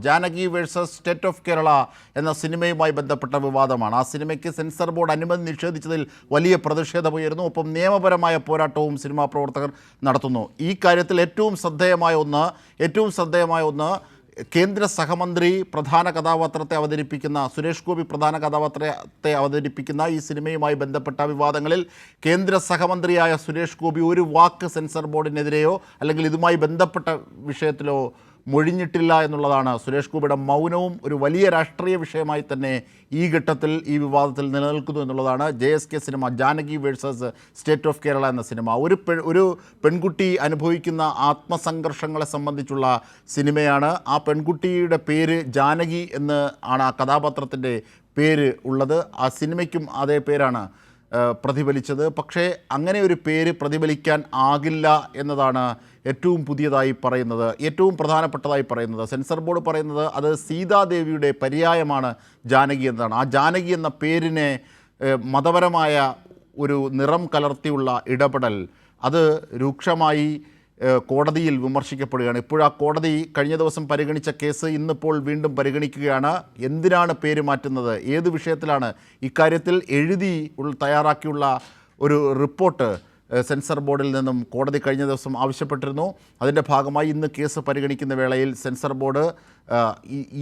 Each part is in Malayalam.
Janaki versus state of Kerala എന്ന സിനിമയുമായി ബന്ധപ്പെട്ട വിവാദമാണ്. ആ സിനിമയ്ക്ക് സെൻസർ ബോർഡ് അനുമതി നിഷേധിച്ചതിൽ വലിയ പ്രതിഷേധമുയരുന്നു. ഒപ്പം നിയമപരമായ പോരാട്ടവും സിനിമാ പ്രവർത്തകർ നടത്തുന്നു. ഈ കാര്യത്തിൽ ഏറ്റവും ശ്രദ്ധേയമായ ഒന്ന് കേന്ദ്ര സഹമന്ത്രി പ്രധാന കഥാപാത്രത്തെ അവതരിപ്പിക്കുന്ന സുരേഷ് ഗോപി പ്രധാന കഥാപാത്രത്തെ അവതരിപ്പിക്കുന്ന ഈ സിനിമയുമായി ബന്ധപ്പെട്ട വിവാദങ്ങളിൽ കേന്ദ്ര സഹമന്ത്രിയായ സുരേഷ് ഗോപി ഒരു വാക്ക് സെൻസർ ബോർഡിനെതിരെയോ അല്ലെങ്കിൽ ഇതുമായി ബന്ധപ്പെട്ട വിഷയത്തിലോ മൊഴിഞ്ഞിട്ടില്ല എന്നുള്ളതാണ്. സുരേഷ് ഗോപിയുടെ മൗനവും ഒരു വലിയ രാഷ്ട്രീയ വിഷയമായി തന്നെ ഈ ഘട്ടത്തിൽ ഈ വിവാദത്തിൽ നിലനിൽക്കുന്നു എന്നുള്ളതാണ്. JSK cinema Janaki versus state of Kerala എന്ന സിനിമ ഒരു പെൺകുട്ടി അനുഭവിക്കുന്ന ആത്മസംഘർഷങ്ങളെ സംബന്ധിച്ചുള്ള സിനിമയാണ്. ആ പെൺകുട്ടിയുടെ പേര് ജാനകി എന്ന് ആണ് ആ കഥാപാത്രത്തിൻ്റെ പേര് ഉള്ളത്. ആ സിനിമയ്ക്കും അതേ പേരാണ് പ്രതിഫലിച്ചത്. പക്ഷേ അങ്ങനെ ഒരു പേര് പ്രതിഫലിക്കാൻ ആകില്ല എന്നതാണ് ഏറ്റവും പ്രധാനപ്പെട്ടതായി പറയുന്നത്. സെൻസർ ബോർഡ് പറയുന്നത് അത് സീതാദേവിയുടെ പര്യായമാണ് ജാനകി എന്നതാണ്. ആ ജാനകി എന്ന പേരിനെ മതപരമായ ഒരു നിറം കലർത്തിയുള്ള ഇടപെടൽ അത് രൂക്ഷമായി കോടതിയിൽ വിമർശിക്കപ്പെടുകയാണ്. ഇപ്പോഴാ കോടതി കഴിഞ്ഞ ദിവസം പരിഗണിച്ച കേസ് ഇന്നിപ്പോൾ വീണ്ടും പരിഗണിക്കുകയാണ്. എന്തിനാണ് പേര് മാറ്റുന്നത്, ഏത് വിഷയത്തിലാണ്? ഇക്കാര്യത്തിൽ തയ്യാറാക്കിയുള്ള ഒരു റിപ്പോർട്ട് സെൻസർ ബോർഡിൽ നിന്നും കോടതി കഴിഞ്ഞ ദിവസം ആവശ്യപ്പെട്ടിരുന്നു. അതിൻ്റെ ഭാഗമായി ഇന്ന് കേസ് പരിഗണിക്കുന്ന വേളയിൽ സെൻസർ ബോർഡ്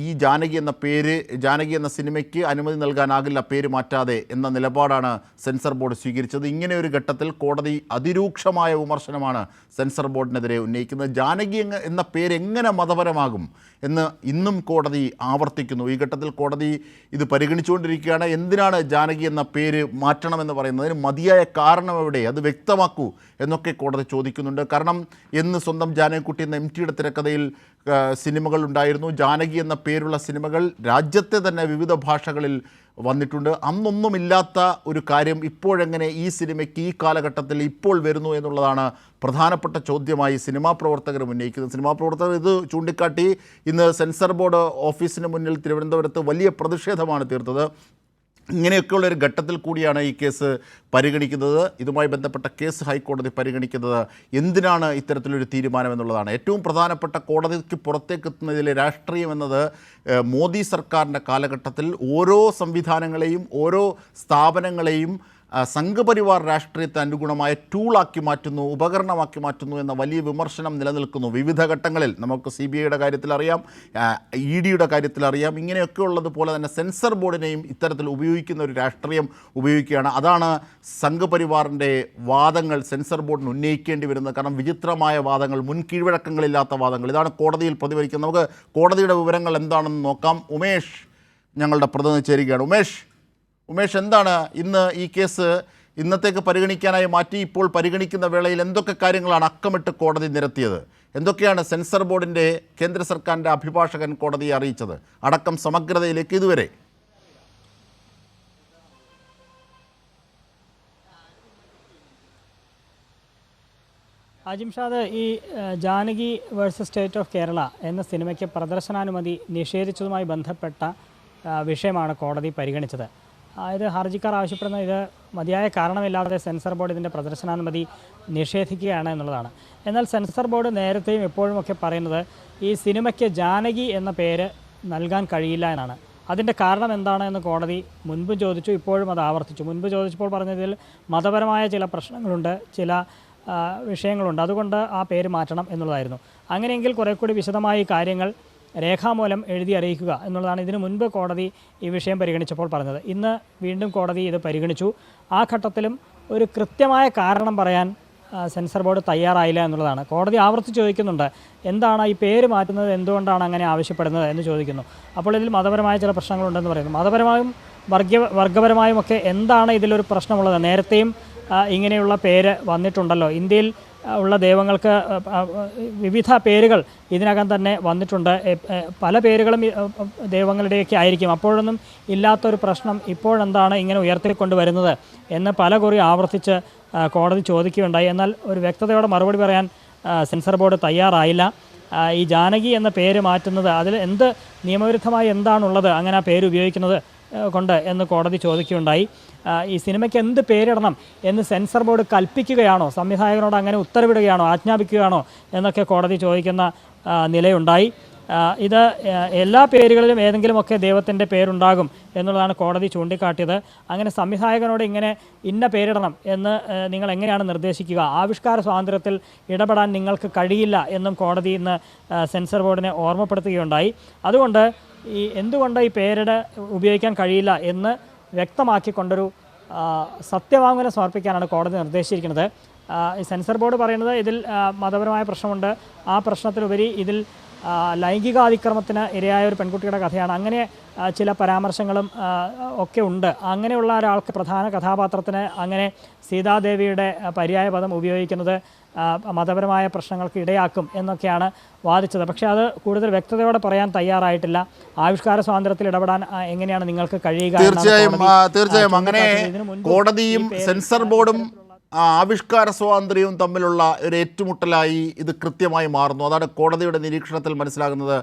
ഈ ജാനകി എന്ന സിനിമയ്ക്ക് അനുമതി നൽകാനാകില്ല പേര് മാറ്റാതെ എന്ന നിലപാടാണ് സെൻസർ ബോർഡ് സ്വീകരിച്ചത്. ഇങ്ങനെ ഒരു ഘട്ടത്തിൽ കോടതി അതിരൂക്ഷമായ വിമർശനമാണ് സെൻസർ ബോർഡിനെതിരെ ഉന്നയിക്കുന്നത്. ജാനകി എന്ന പേര് എങ്ങനെ മതപരമാകും എന്ന് ഇന്നും കോടതി ആവർത്തിക്കുന്നു. ഈ ഘട്ടത്തിൽ കോടതി ഇത് പരിഗണിച്ചുകൊണ്ടിരിക്കുകയാണ്. എന്തിനാണ് ജാനകി എന്ന പേര് മാറ്റണമെന്ന് പറയുന്നതിന് മതിയായ കാരണം എവിടെ, അത് വ്യക്തമാക്കൂ എന്നൊക്കെ കോടതി ചോദിക്കുന്നുണ്ട്. കാരണം എന്ന് സ്വന്തം ജാനകിക്കുട്ടി എന്ന MTയുടെ തിരക്കഥയിൽ സിനിമകൾ ഉണ്ടായിരുന്നു. ജാനകി എന്ന പേരുള്ള സിനിമകൾ രാജ്യത്തെ തന്നെ വിവിധ ഭാഷകളിൽ വന്നിട്ടുണ്ട്. അന്നൊന്നുമില്ലാത്ത ഒരു കാര്യം ഇപ്പോഴെങ്ങനെ ഈ സിനിമയ്ക്ക് ഈ കാലഘട്ടത്തിൽ ഇപ്പോൾ വരുന്നു എന്നുള്ളതാണ് പ്രധാനപ്പെട്ട ചോദ്യമായി സിനിമാ പ്രവർത്തകർ ഉന്നയിക്കുന്നത്. സിനിമാ പ്രവർത്തകർ ഇത് ചൂണ്ടിക്കാട്ടി ഇന്ന് സെൻസർ ബോർഡ് ഓഫീസിന് മുന്നിൽ തിരുവനന്തപുരത്ത് വലിയ പ്രതിഷേധമാണ് തീർത്തത്. ഇങ്ങനെയൊക്കെയുള്ളൊരു ഘട്ടത്തിൽ കൂടിയാണ് ഈ കേസ് പരിഗണിക്കുന്നത്. ഇതുമായി ബന്ധപ്പെട്ട കേസ് ഹൈക്കോടതി പരിഗണിക്കുന്നത്. എന്തിനാണ് ഇത്തരത്തിലൊരു തീരുമാനം എന്നുള്ളതാണ് ഏറ്റവും പ്രധാനപ്പെട്ട. കോടതിക്ക് പുറത്തേക്കെത്തുന്നതിലെ രാഷ്ട്രീയം എന്നത് മോദി സർക്കാരിൻ്റെ കാലഘട്ടത്തിൽ ഓരോ സംവിധാനങ്ങളെയും ഓരോ സ്ഥാപനങ്ങളെയും സംഘപരിവാർ രാഷ്ട്രീയത്തെ അനുഗുണമായ ടൂളാക്കി മാറ്റുന്നു, ഉപകരണമാക്കി മാറ്റുന്നു എന്ന വലിയ വിമർശനം നിലനിൽക്കുന്നു വിവിധ ഘട്ടങ്ങളിൽ. നമുക്ക് CBIയുടെ കാര്യത്തിലറിയാം, EDയുടെ കാര്യത്തിലറിയാം. ഇങ്ങനെയൊക്കെ ഉള്ളതുപോലെ തന്നെ സെൻസർ ബോർഡിനെയും ഇത്തരത്തിൽ ഉപയോഗിക്കുന്ന ഒരു രാഷ്ട്രീയം ഉപയോഗിക്കുകയാണ്. അതാണ് സംഘപരിവാറിൻ്റെ വാദങ്ങൾ സെൻസർ ബോർഡിന് ഉന്നയിക്കേണ്ടി വരുന്നത്. കാരണം വിചിത്രമായ വാദങ്ങൾ, മുൻ കീഴ്വഴക്കങ്ങളില്ലാത്ത വാദങ്ങൾ, ഇതാണ് കോടതിയിൽ പ്രതിഫലിക്കുന്നത്. നമുക്ക് കോടതിയുടെ വിവരങ്ങൾ എന്താണെന്ന് നോക്കാം. ഉമേഷ് ഞങ്ങളുടെ പ്രതിനിധി ചേരുകയാണ്. ഉമേഷ്, എന്താണ് ഇന്ന് ഈ കേസ് ഇന്നത്തേക്ക് പരിഗണിക്കാനായി മാറ്റി ഇപ്പോൾ പരിഗണിക്കുന്ന വേളയിൽ എന്തൊക്കെ കാര്യങ്ങളാണ് അക്കമിട്ട് കോടതി നിരത്തിയത്? എന്തൊക്കെയാണ് സെൻസർ ബോർഡിൻ്റെ കേന്ദ്ര സർക്കാരിൻ്റെ അഭിഭാഷകൻ കോടതിയെ അറിയിച്ചത് അടക്കം സമഗ്രതയിലേക്ക് ഇതുവരെ? അജിംഷാദ്, ഈ Janaki versus state of Kerala എന്ന സിനിമയ്ക്ക് പ്രദർശനാനുമതി നിഷേധിച്ചതുമായി ബന്ധപ്പെട്ട വിഷയമാണ് കോടതി പരിഗണിച്ചത്. ഇത് ഹർജിക്കാർ ആവശ്യപ്പെടുന്ന ഇത് മതിയായ കാരണമില്ലാതെ സെൻസർ ബോർഡ് ഇതിൻ്റെ പ്രദർശനാനുമതി നിഷേധിക്കുകയാണ് എന്നുള്ളതാണ്. എന്നാൽ സെൻസർ ബോർഡ് നേരത്തെയും എപ്പോഴുമൊക്കെ പറയുന്നത് ഈ സിനിമയ്ക്ക് ജാനകി എന്ന പേര് നൽകാൻ കഴിയില്ല എന്നാണ്. അതിൻ്റെ കാരണം എന്താണ് എന്ന് കോടതി മുൻപ് ചോദിച്ചു, ഇപ്പോഴും അത് ആവർത്തിച്ചു. മുൻപ് ചോദിച്ചപ്പോൾ പറഞ്ഞതിൽ മതപരമായ ചില പ്രശ്നങ്ങളുണ്ട്, ചില വിഷയങ്ങളുണ്ട്, അതുകൊണ്ട് ആ പേര് മാറ്റണം എന്നുള്ളതായിരുന്നു. അങ്ങനെയെങ്കിൽ കുറേ കൂടി വിശദമായി കാര്യങ്ങൾ രേഖാമൂലം എഴുതി അറിയിക്കുക എന്നുള്ളതാണ് ഇതിനു മുൻപ് കോടതി ഈ വിഷയം പരിഗണിച്ചപ്പോൾ പറഞ്ഞത്. ഇന്ന് വീണ്ടും കോടതി ഇത് പരിഗണിച്ചു. ആ ഘട്ടത്തിലും ഒരു കൃത്യമായ കാരണം പറയാൻ സെൻസർ ബോർഡ് തയ്യാറായില്ല എന്നുള്ളതാണ്. കോടതി ആവർത്തിച്ച് ചോദിക്കുന്നുണ്ട്, എന്താണ് ഈ പേര് മാറ്റുന്നത്, എന്തുകൊണ്ടാണ് അങ്ങനെ ആവശ്യപ്പെടുന്നത് എന്ന് ചോദിക്കുന്നു. അപ്പോൾ ഇതിൽ മതപരമായ ചില പ്രശ്നങ്ങളുണ്ടെന്ന് പറയുന്നു. മതപരമായും വർഗപരമായും ഒക്കെ എന്താണ് ഇതിലൊരു പ്രശ്നമുള്ളത്? നേരത്തെയും ഇങ്ങനെയുള്ള പേര് വന്നിട്ടുണ്ടല്ലോ. ഇന്ത്യയിൽ ഉള്ള ദൈവങ്ങൾക്ക് വിവിധ പേരുകൾ ഇതിനകം തന്നെ വന്നിട്ടുണ്ട്. പല പേരുകളും ദൈവങ്ങളുടെയൊക്കെ ആയിരിക്കും. അപ്പോഴൊന്നും ഇല്ലാത്തൊരു പ്രശ്നം ഇപ്പോഴെന്താണ് ഇങ്ങനെ ഉയർത്തിക്കൊണ്ട് വരുന്നത് എന്ന് പലകുറി ആവർത്തിച്ച് കോടതി ചോദിക്കുകയുണ്ടായി. എന്നാൽ ഒരു വ്യക്തതയോടെ മറുപടി പറയാൻ സെൻസർ ബോർഡ് തയ്യാറായില്ല. ഈ ജാനകി എന്ന പേര് മാറ്റുന്നത് അതിൽ എന്ത് നിയമവിരുദ്ധമായി എന്താണുള്ളത് അങ്ങനെ ആ പേര് ഉപയോഗിക്കുന്നത് കൊണ്ട് എന്ന് കോടതി ചോദിക്കുകയുണ്ടായി. ഈ സിനിമയ്ക്ക് എന്ത് പേരിടണം എന്ന് സെൻസർ ബോർഡ് കൽപ്പിക്കുകയാണോ, സംവിധായകനോട് അങ്ങനെ ഉത്തരവിടുകയാണോ, ആജ്ഞാപിക്കുകയാണോ എന്നൊക്കെ കോടതി ചോദിക്കുന്ന നിലയുണ്ടായി. ഇത് എല്ലാ പേരുകളിലും ഏതെങ്കിലുമൊക്കെ ദൈവത്തിൻ്റെ പേരുണ്ടാകും എന്നുള്ളതാണ് കോടതി ചൂണ്ടിക്കാട്ടിയത്. അങ്ങനെ സംവിധായകനോട് ഇങ്ങനെ ഇന്ന പേരിടണം എന്ന് നിങ്ങൾ എങ്ങനെയാണ് നിർദ്ദേശിക്കുക? ആവിഷ്കാര സ്വാതന്ത്ര്യത്തിൽ ഇടപെടാൻ നിങ്ങൾക്ക് കഴിയില്ല എന്നും കോടതി ഇന്ന് സെൻസർ ബോർഡിനെ ഓർമ്മപ്പെടുത്തുകയുണ്ടായി. അതുകൊണ്ട് എന്തുകൊണ്ട് ഈ പേരിട് ഉപയോഗിക്കാൻ കഴിയില്ല എന്ന് വ്യക്തമാക്കിക്കൊണ്ടൊരു സത്യവാങ്മൂലം സമർപ്പിക്കാനാണ് കോടതി നിർദ്ദേശിച്ചിരിക്കുന്നത്. ഈ സെൻസർ ബോർഡ് പറയുന്നത് ഇതിൽ മതപരമായ പ്രശ്നമുണ്ട്, ആ പ്രശ്നത്തിലുപരി ഇതിൽ ലൈംഗികാതിക്രമത്തിന് ഇരയായ ഒരു പെൺകുട്ടിയുടെ കഥയാണ്, അങ്ങനെ ചില പരാമർശങ്ങളും ഒക്കെ ഉണ്ട്. അങ്ങനെയുള്ള ഒരാൾക്ക് പ്രധാന കഥാപാത്രത്തിന് അങ്ങനെ സീതാദേവിയുടെ പര്യായ പദം ഉപയോഗിക്കുന്നത് മതപരമായ പ്രശ്നങ്ങൾക്ക് ഇടയാക്കും എന്നൊക്കെയാണ് വാദിച്ചത്. പക്ഷേ അത് കൂടുതൽ വ്യക്തതയോടെ പറയാൻ തയ്യാറായിട്ടില്ല. ആവിഷ്കാര സ്വാതന്ത്ര്യത്തിൽ ഇടപെടാൻ എങ്ങനെയാണ് നിങ്ങൾക്ക് കഴിയുക? തീർച്ചയായും അങ്ങനെ കോടതിയും സെൻസർ ബോർഡും ആവിഷ്കാര സ്വാതന്ത്ര്യവും തമ്മിലുള്ള ഒരു ഏറ്റുമുട്ടലായി ഇത് കൃത്യമായി മാറുന്നു. അതാണ് കോടതിയുടെ നിരീക്ഷണത്തിൽ മനസ്സിലാകുന്നത്.